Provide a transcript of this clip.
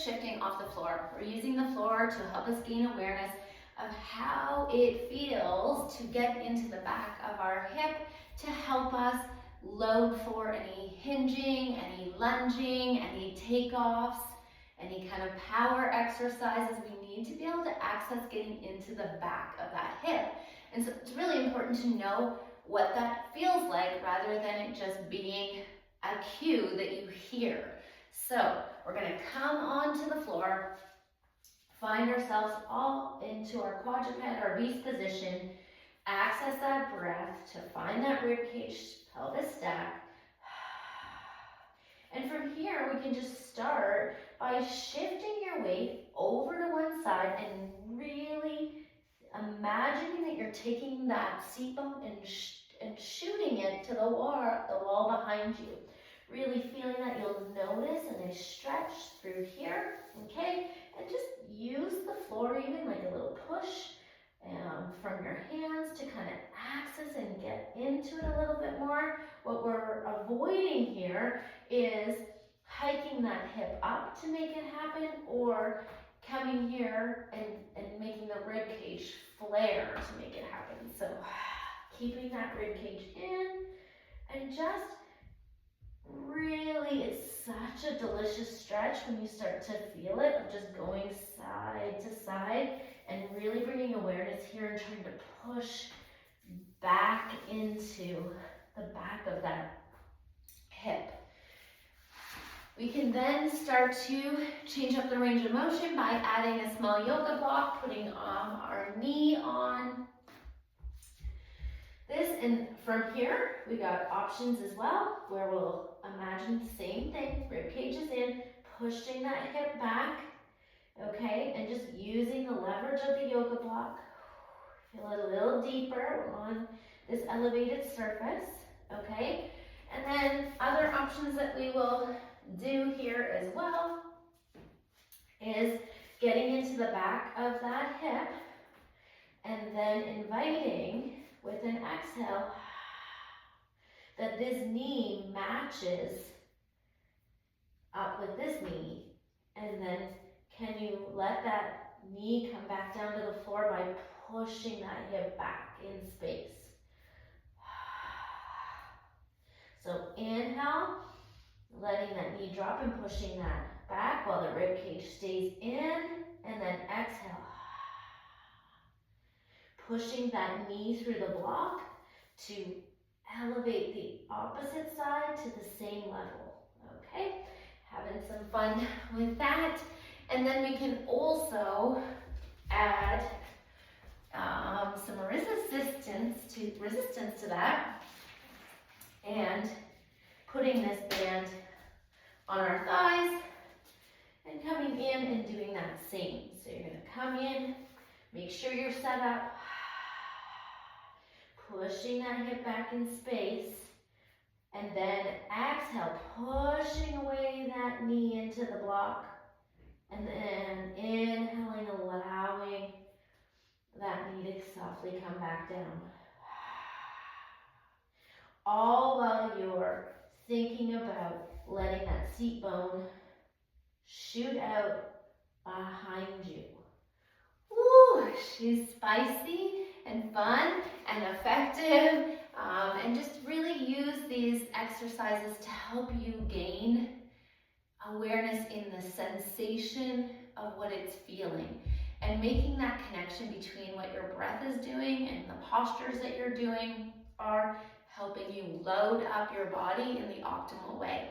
shifting off the floor. We're using the floor to help us gain awareness of how it feels to get into the back of our hip to help us load for any hinging, any lunging, any takeoffs, any kind of power exercises. We need to be able to access getting into the back of that hip. And so it's really important to know what that feels like rather than it just being a cue that you hear. So we're going to come onto the floor, find ourselves all into our quadruped or beast position, access that breath to find that rib cage, pelvis stack. And from here, we can just start by shifting your weight over to one side and really imagining that you're taking that seat bone and shooting it to the wall behind you. Really feeling that you'll notice and a stretch through here, okay? And just use the floor even like a little push from your hands to kind of access and get into it a little bit more. What we're avoiding here is hiking that hip up to make it happen or coming here and making the rib cage flare to make it happen. So keeping that rib cage in and just really, it's such a delicious stretch when you start to feel it of just going side to side and really bringing awareness here and trying to push back into the back of that hip. We can then start to change up the range of motion by adding a small yoga block, putting our knee on this, and from here we got options as well where we'll imagine the same thing, rib cage is in, pushing that hip back, okay, and just using the leverage of the yoga block. Feel it a little deeper, we're on this elevated surface, okay, and then other options that we will do here as well is getting into the back of that hip and then inviting with an exhale that this knee matches up with this knee, and then can you let that knee come back down to the floor by pushing that hip back in space. So inhale, letting that knee drop and pushing that back while the rib cage stays in, and then exhale. Pushing that knee through the block to elevate the opposite side to the same level, okay? Having some fun with that. And then we can also add some resistance to that, and putting this band on our thighs and coming in and doing that same. So you're gonna come in, make sure you're set up, pushing that hip back in space, and then exhale, pushing away that knee into the block, and then inhaling, allowing that knee to softly come back down. All while you're thinking about letting that seat bone shoot out behind you. Ooh, she's spicy and fun and effective, and just really use these exercises to help you gain awareness in the sensation of what it's feeling and making that connection between what your breath is doing and the postures that you're doing are helping you load up your body in the optimal way.